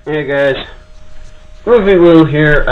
Hey guys, Groovy Will here.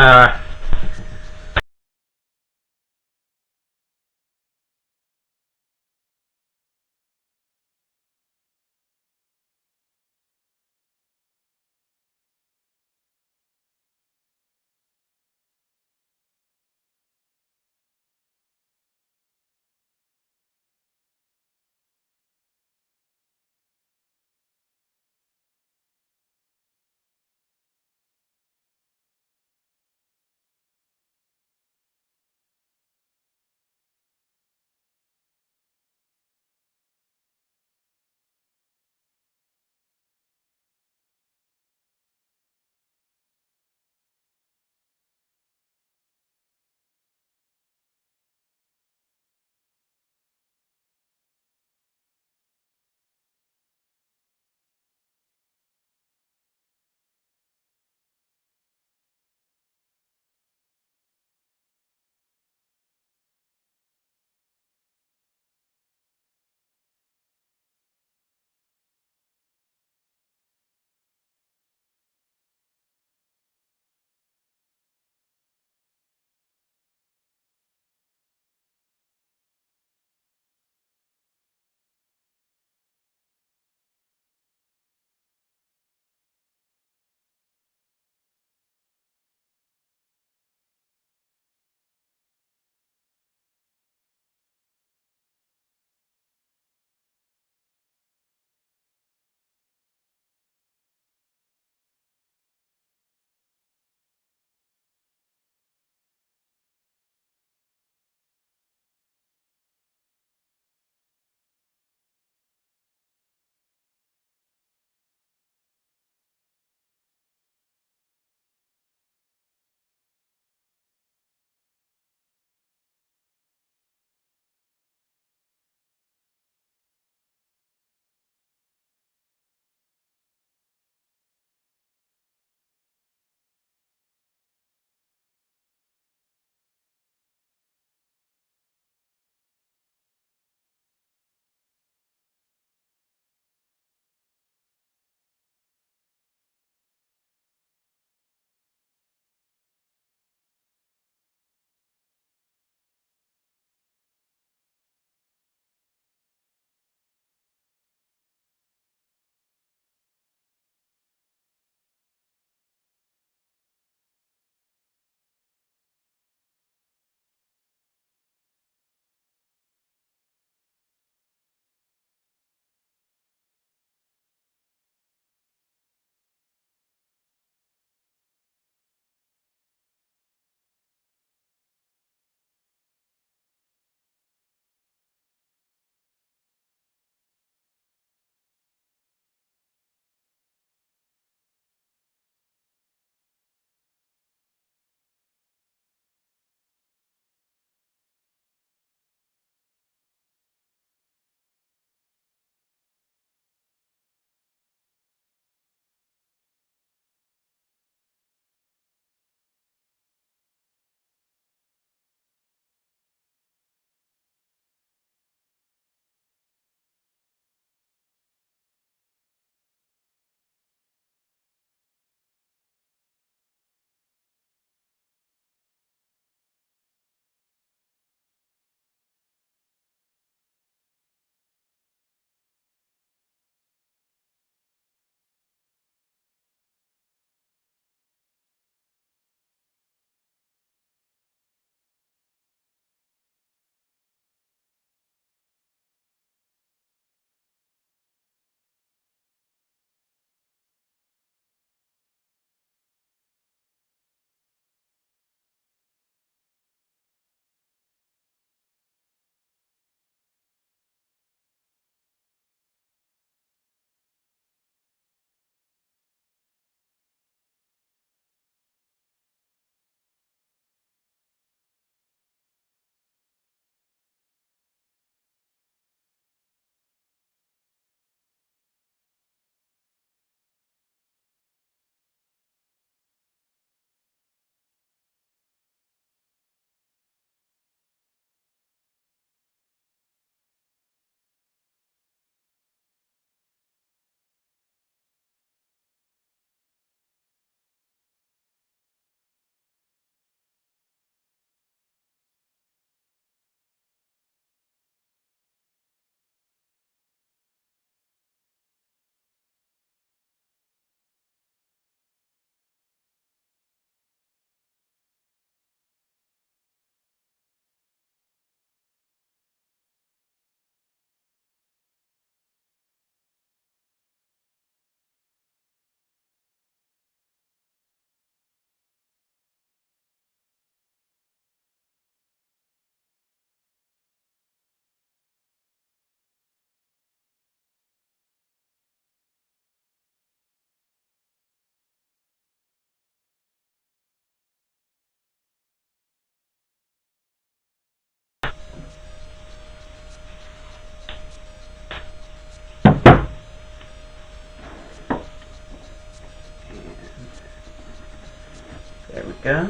go.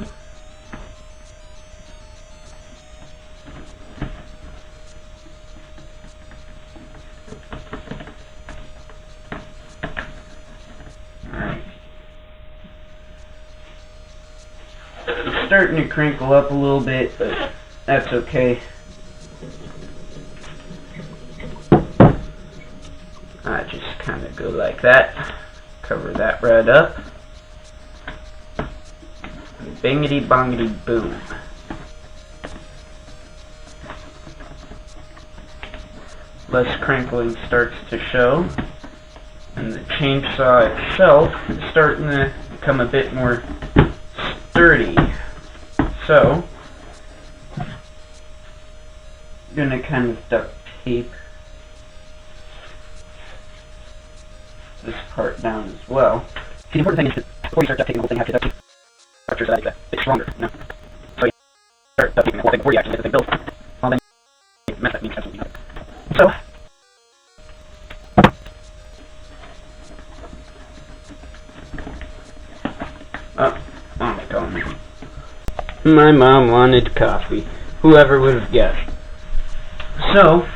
Alright. It's starting to crinkle up a little bit, but that's okay. I just kind of go like that. Cover that right up. Bingity bongity boom. Less crinkling starts to show, and the chainsaw itself is starting to become a bit more sturdy. So, I'm gonna kind of duct tape this part down as well. See, the important thing is that before you start duct taping the whole thing, you have to duct tape structure so that it's a bit stronger, you know? So you start duct taping the whole thing before you actually get the thing built. Well, then you mess that means absolutely nothing. So, oh my God. My mom wanted coffee. Whoever would have guessed. So,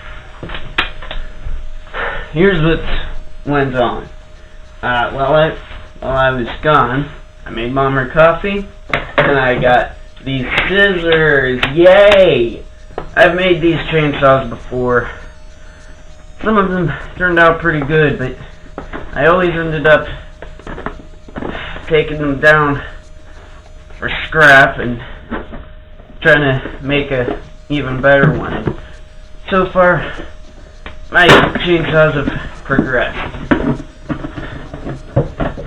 here's what went on. While I was gone, I made Mom her coffee, and I got these scissors. Yay! I've made these chainsaws before. Some of them turned out pretty good, but I always ended up taking them down for scrap and trying to make a even better one. And so far, my chainsaws have progressed.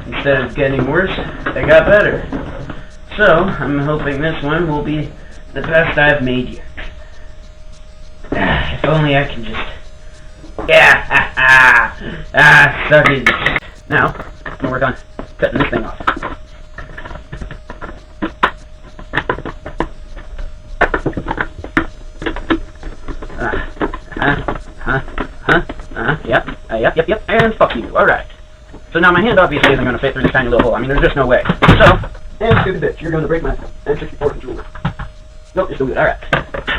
Instead of getting worse, they got better. So, I'm hoping this one will be the best I've made yet. If only I can just... suck it. Now, I'm gonna work on cutting this thing off. Yep, and fuck you. Alright. So now my hand obviously isn't going to fit through this tiny little hole. I mean, there's just no way. So, and stupid bitch, you're going to break my N64 controller. Nope, you're still good. Alright.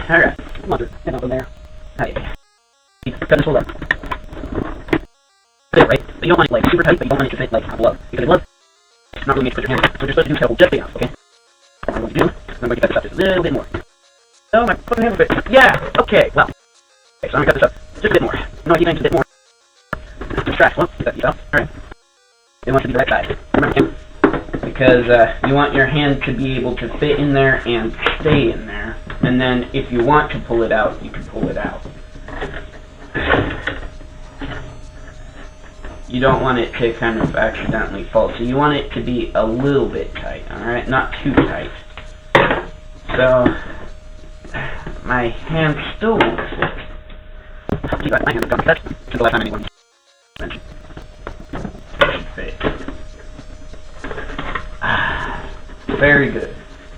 Alright. Come on, get up in there. Hey. Cut this hole up. Fit, right? But you don't want it, like, super tight, but you don't want it to fit, like, a glove. Because a glove, it's not really made to put your hand in. So what you're supposed to do is hold just big enough, okay? What I'm going to do, I'm going to cut this up just a little bit more. Oh, my fucking hand will fit. Yeah! Okay, well. Okay, so I'm going to cut this up just a bit more. No, I keep saying just a bit more. Trash. Well, get that yourself. Alright. It wants to be the right size. Remember, because you want your hand to be able to fit in there and stay in there. And then if you want to pull it out, you can pull it out. You don't want it to kind of accidentally fall. So you want it to be a little bit tight. Alright? Not too tight. So, my hand still won't fit. My hand is gone. That's the last time anyone mentioned. Fit. Very good.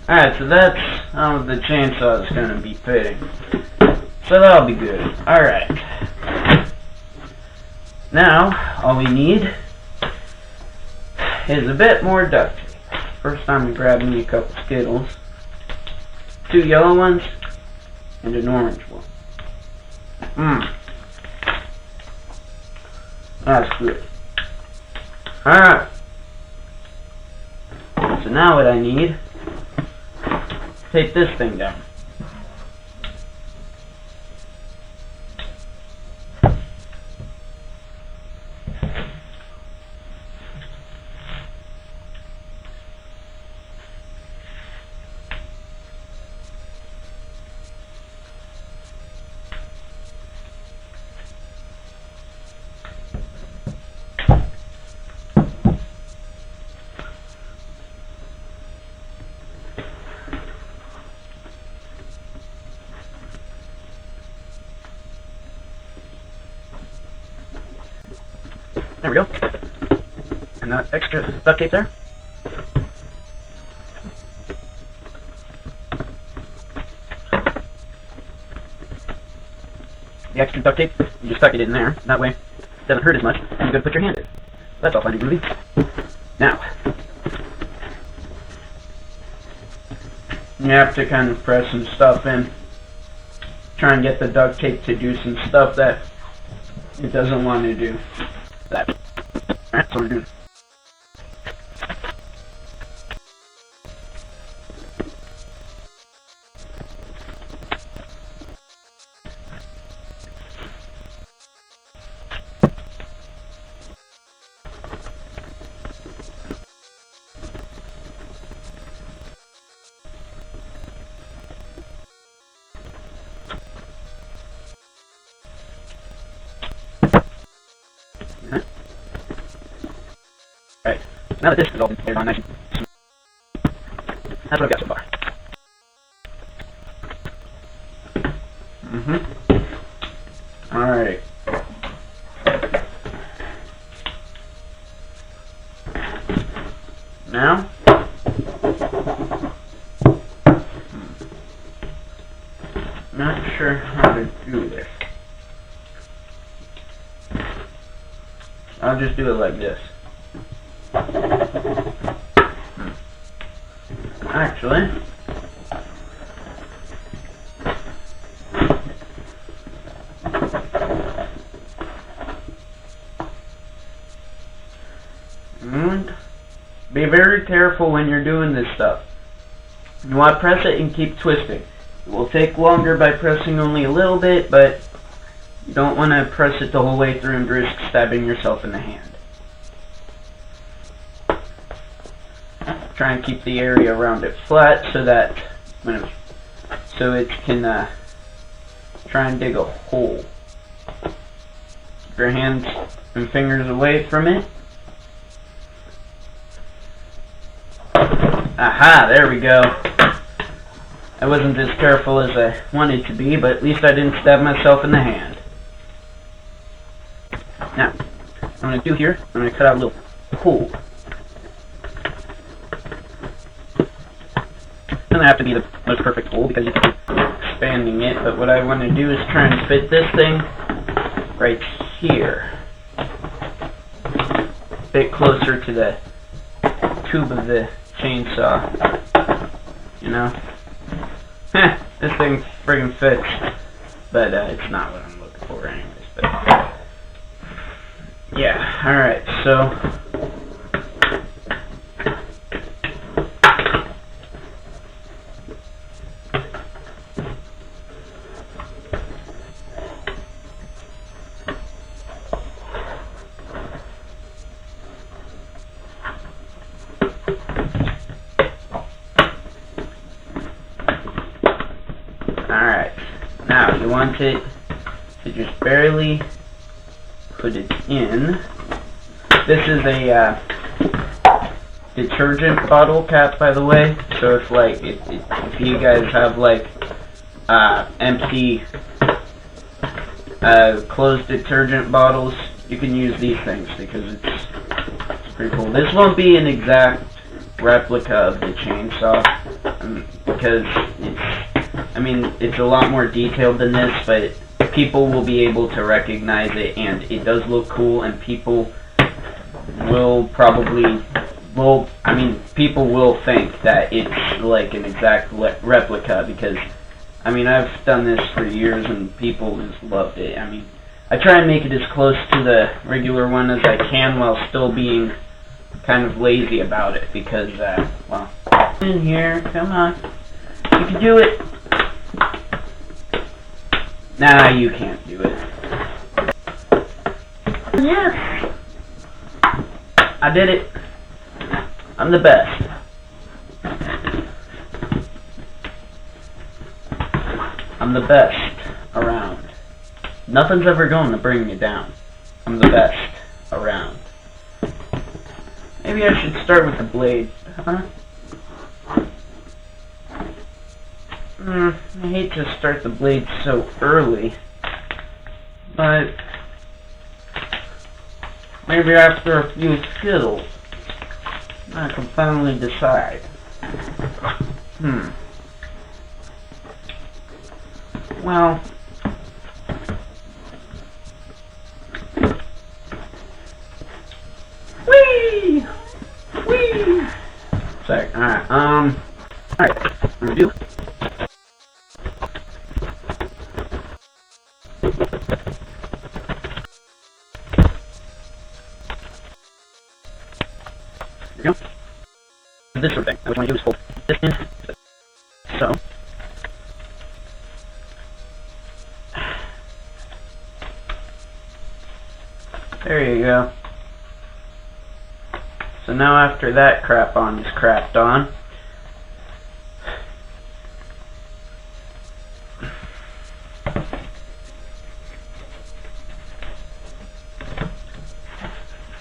Alright, so that's how the chainsaw is going to be fitting. So that'll be good. Alright. Now, all we need is a bit more duct tape. First I'm grabbing me a couple Skittles. 2 yellow ones and an orange one. That's good. Alright. So now what I need, tape this thing down. There we go. And that extra duct tape there. The extra duct tape, you just tuck it in there. That way it doesn't hurt as much, and you're going to put your hand in. That's all fine and groovy. Now, You have to kind of press some stuff in. Try and get the duct tape to do some stuff that it doesn't want to do. That. Alright, so we're doing. Alright, now that this is all been paired on nice and smooth, that's what I've got so far. Alright. Now, not sure how to do this. I'll just do it like this. Actually, and be very careful when you're doing this stuff. You want to press it and keep twisting. It will take longer by pressing only a little bit, but you don't want to press it the whole way through and risk stabbing yourself in the hand. Try and keep the area around it flat so that so it can try and dig a hole. Keep your hands and fingers away from it. Aha, there we go. I wasn't as careful as I wanted to be, but at least I didn't stab myself in the hand. Now, what I'm going to do here, I'm going to cut out a little hole. Doesn't have to be the most perfect hole because you can keep expanding it, but what I want to do is try and fit this thing right here. A bit closer to the tube of the chainsaw. You know? Heh, this thing friggin' fits. But it's not what I'm looking for anyways. But yeah, alright, so alright, now you want it to just barely put it in. This is a detergent bottle cap, by the way, so if like if you guys have like empty closed detergent bottles, you can use these things because it's pretty cool. This won't be an exact replica of the chainsaw because it's a lot more detailed than this, but people will be able to recognize it, and it does look cool, and people will people will think that it's like an exact replica because, I've done this for years and people just loved it. I try and make it as close to the regular one as I can while still being kind of lazy about it because, well, in here, come on, you can do it. Nah, you can't do it. Yeah. I did it. I'm the best. I'm the best around. Nothing's ever going to bring me down. I'm the best around. Maybe I should start with the blade, huh? I hate to start the blade so early, but maybe after a few skittles, I can finally decide. Well, whee! Whee! Sorry, alright, review. There we go. This sort of thing. What you want to do is fold this in. So. There you go. So now after that crap-on is crapped on,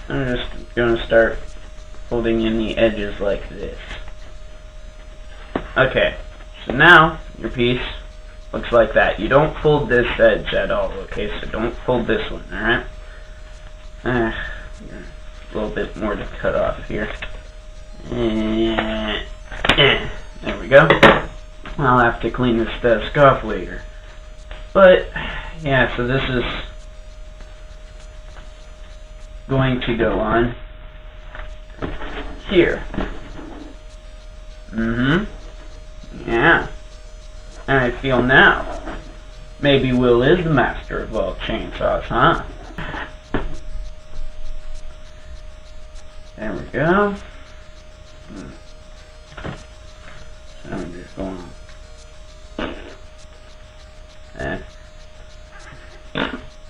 I'm just going to start folding in the edges like this. Okay, so now your piece looks like that. You don't fold this edge at all, okay? So don't fold this one, alright? A little bit more to cut off here. There we go. I'll have to clean this desk off later. But, yeah, so this is going to go on here. Yeah. And I feel now, maybe Will is the master of all chainsaws, huh? There we go. So I'm just going on.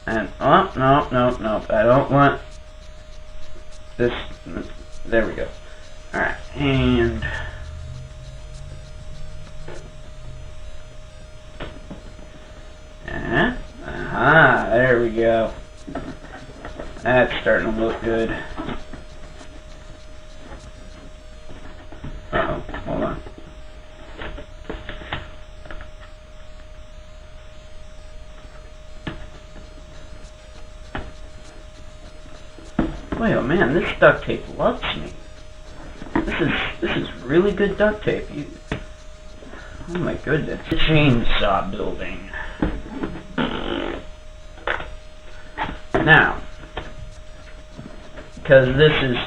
And oh, no. I don't want this. There we go. Alright, and there we go. That's starting to look good. Uh-oh, hold on. Wait, oh man, this duct tape loves me. This is really good duct tape. Oh my goodness. Chainsaw building. Now, because this is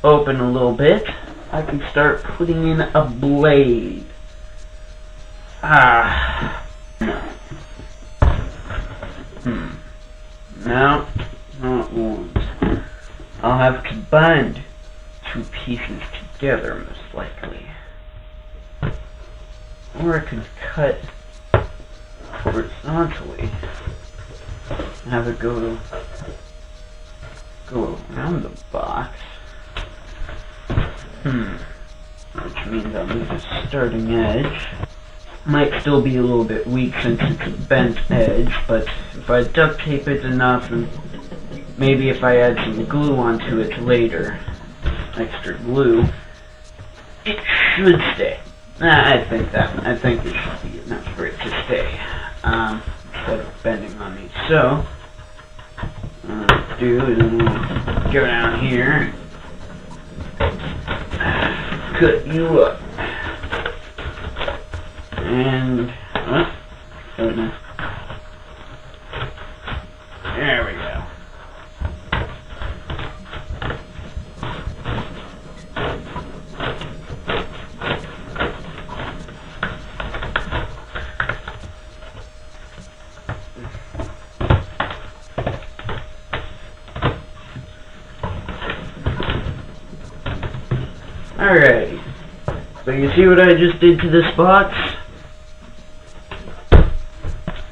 open a little bit, I can start putting in a blade. No, not one. I'll have combined two pieces together, most likely. Or I could cut horizontally and have it go around the box. Which means I'll lose a starting edge. Might still be a little bit weak since it's a bent edge, but if I duct tape it enough, and maybe if I add some glue onto it later, extra glue, it should stay. I think it should be enough for it to stay, instead of bending on me. So, what I'll do is I'm gonna go down here, cut you up, and goodness. There we go. Alrighty, so you see what I just did to this box?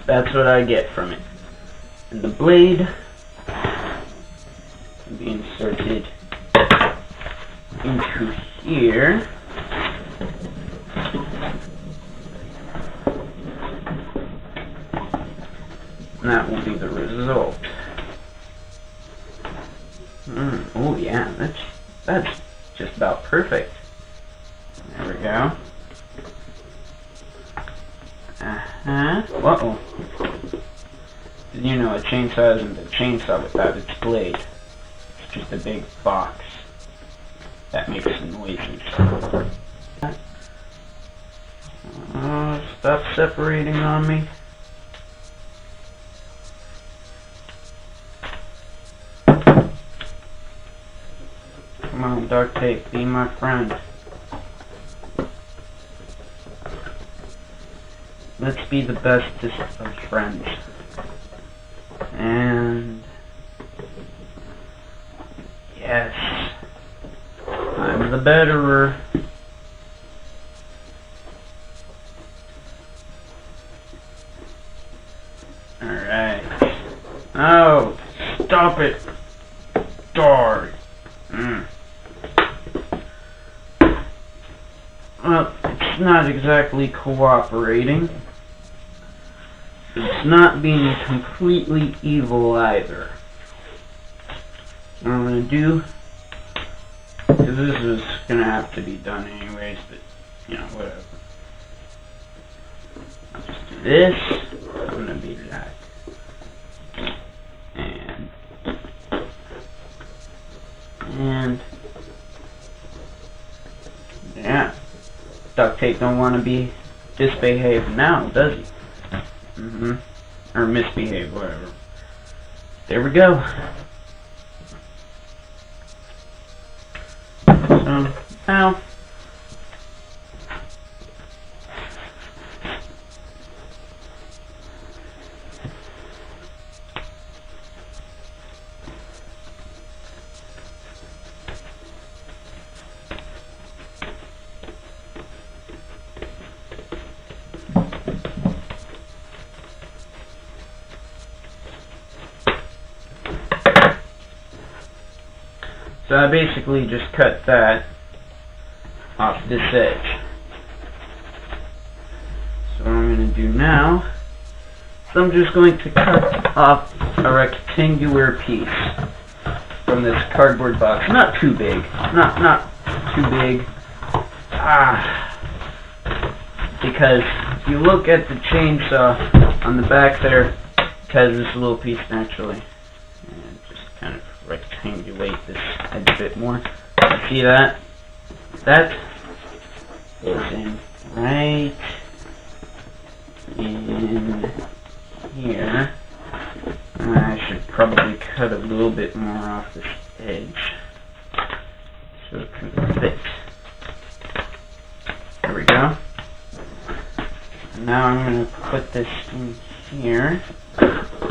That's what I get from it. And the blade can be inserted into here. And that will be the result. Oh yeah, that's just about perfect. There we go. Uh-oh. You know, a chainsaw isn't a chainsaw without its blade. It's just a big box that makes noises. Stop separating on me. Come on, duct tape, be my friend. let's be the bestest of friends. And yes, I'm the betterer. Alright. Oh, stop it. Darn. Well, it's not exactly cooperating. It's not being completely evil either. What I'm gonna do, because this is gonna have to be done anyways, but, you know, whatever. I'll just do this. I'm gonna be that. And yeah, duct tape don't want to be disbehaved now, does he? Or misbehave, whatever. There we go. So now, so I basically just cut that off this edge. So what I'm going to do now is I'm just going to cut off a rectangular piece from this cardboard box. Not too big. Not too big. Because if you look at the chainsaw on the back there, it has this little piece naturally. And just kind of rectangulate this edge a bit more. See that? That goes in right in here. I should probably cut a little bit more off this edge so it can fit. There we go. And now I'm going to put this in here.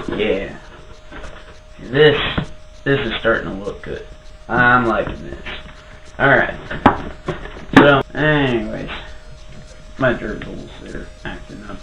Yeah. This is starting to look good. I'm liking this. Alright. So, anyways. My gerbils, they're acting up.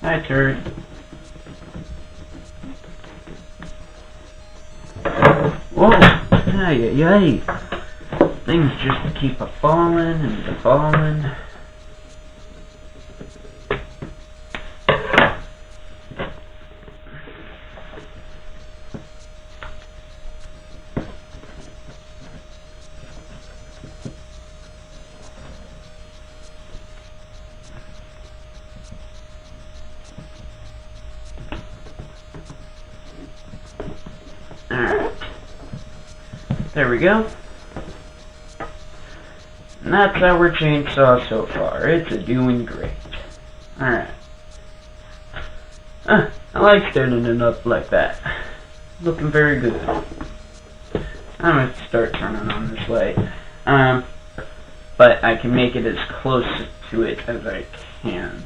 Hi, turd. Whoa! Ay. Things just keep a-falling and a-falling. Alright. There we go. And that's our chainsaw so far. It's a-doing great. Alright. I like standing it up like that. Looking very good. I'm going to start turning on this light. But I can make it as close to it as I can.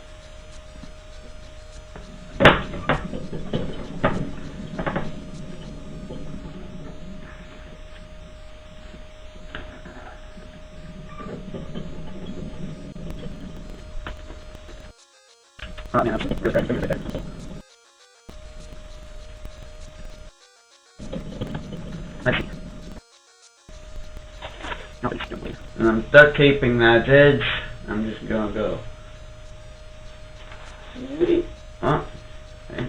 Oh, man, I'm I'm duct taping that edge. I'm just gonna go. Oh, okay.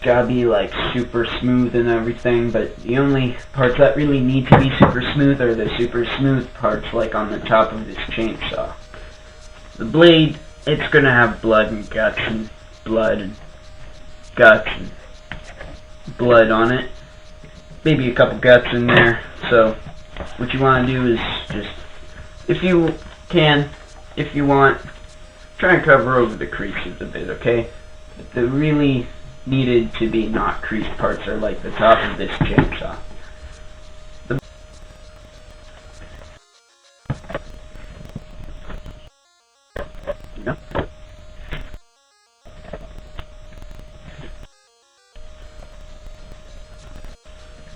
Gotta be like super smooth and everything, but the only parts that really need to be super smooth are the super smooth parts, like on the top of this chainsaw. The blade, it's gonna have blood and guts and blood and guts and blood on it. Maybe a couple guts in there. So what you want to do is just, if you can, if you want, try and cover over the creases a bit, okay? But the really needed to be not creased parts are like the top of this chainsaw.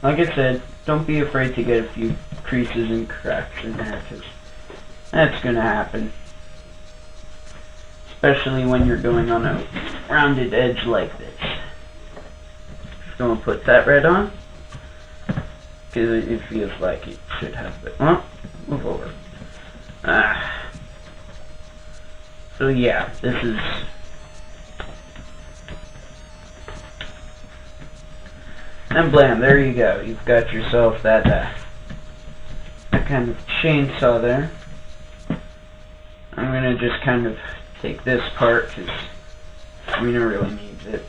Like I said, don't be afraid to get a few creases and cracks in there, because that's going to happen. Especially when you're going on a rounded edge like this. Just going to put that right on, because it feels like it should have it. Oh, move over. So yeah, this is... And blam, there you go. You've got yourself that kind of chainsaw there. I'm going to just kind of take this part, because we don't really need it.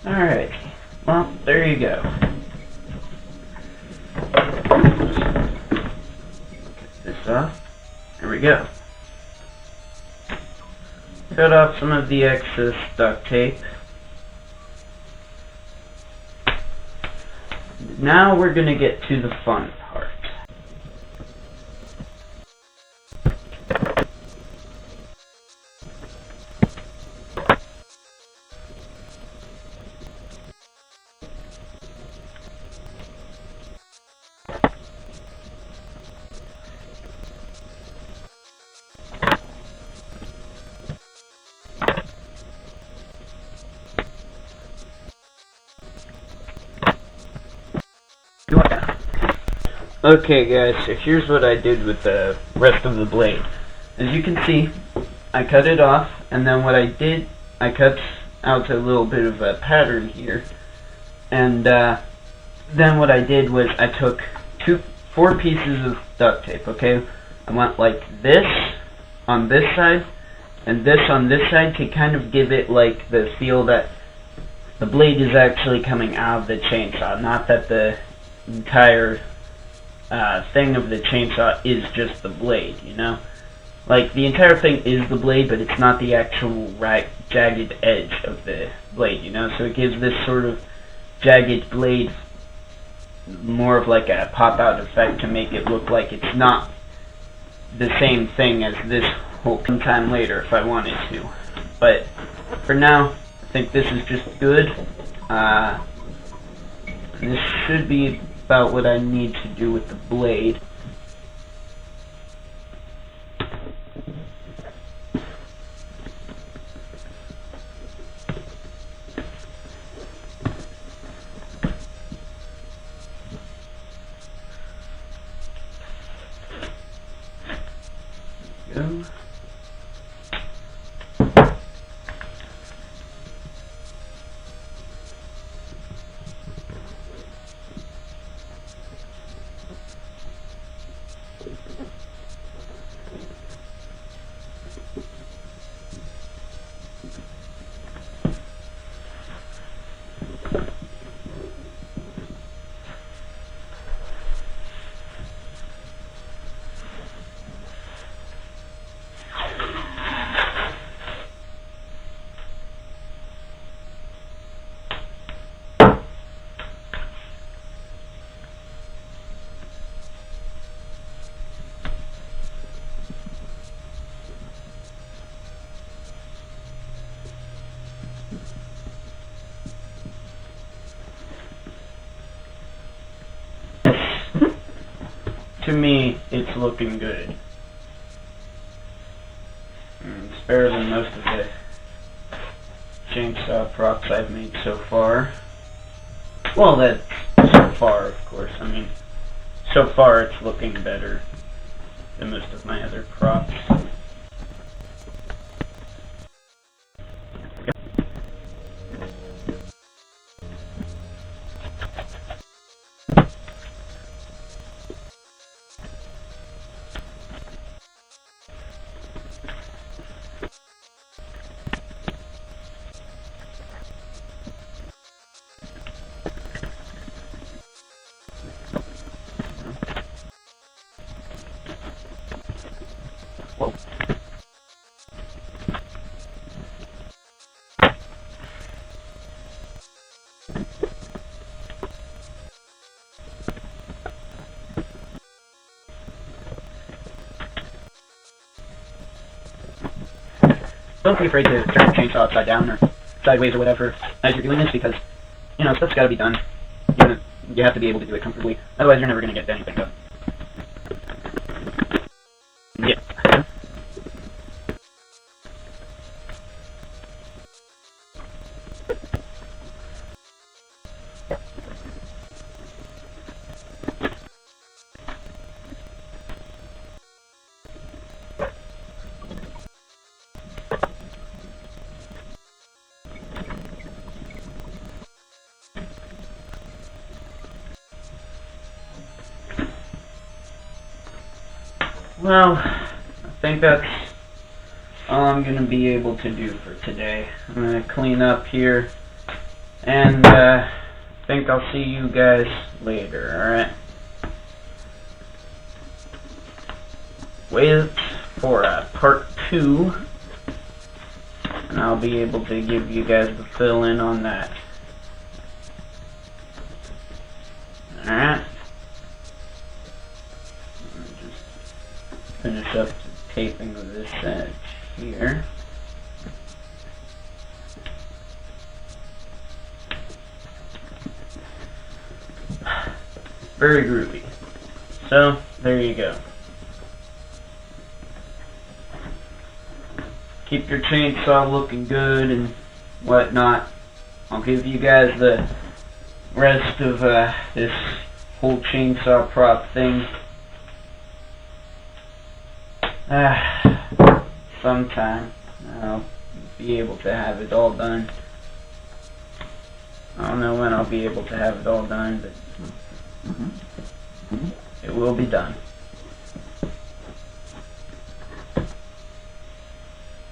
Alright, well, there you go. Get this off. There we go. Cut off some of the excess duct tape. Now we're going to get to the fun part. Okay guys, so here's what I did with the rest of the blade. As you can see, I cut it off, and then what I did, I cut out a little bit of a pattern here, and then what I did was I took 4 pieces of duct tape, okay? I went like this on this side, and this on this side, to kind of give it like the feel that the blade is actually coming out of the chainsaw, not that the entire thing of the chainsaw is just the blade, you know? Like, the entire thing is the blade, but it's not the actual right jagged edge of the blade, you know? So it gives this sort of jagged blade more of like a pop-out effect to make it look like it's not the same thing as this whole sometime later if I wanted to. But for now, I think this is just good. This should be about what I need to do with the blade. Go. To me, it's looking good. It's better than most of the chainsaw props I've made so far. Well, that's so far, of course. I mean, so far it's looking better than most of my other props. Whoa. Don't be afraid to turn the chainsaw upside down or sideways or whatever as you're doing this, because, you know, stuff's got to be done. You have to be able to do it comfortably. Otherwise, you're never going to get anything done. Yeah. Well, I think that's all I'm going to be able to do for today. I'm going to clean up here, and I think I'll see you guys later, alright? Wait for part 2, and I'll be able to give you guys the fill-in on that. Alright? Finish up the taping of this edge here. Very groovy. So, there you go. Keep your chainsaw looking good and whatnot. I'll give you guys the rest of this whole chainsaw prop thing sometime. I'll be able to have it all done. I don't know when I'll be able to have it all done, but it will be done.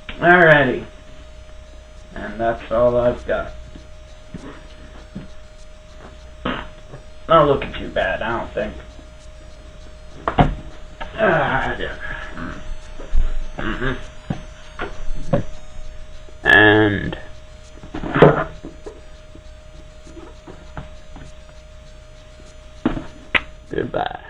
Alrighty. And that's all I've got. Not looking too bad, I don't think. Yeah. And goodbye.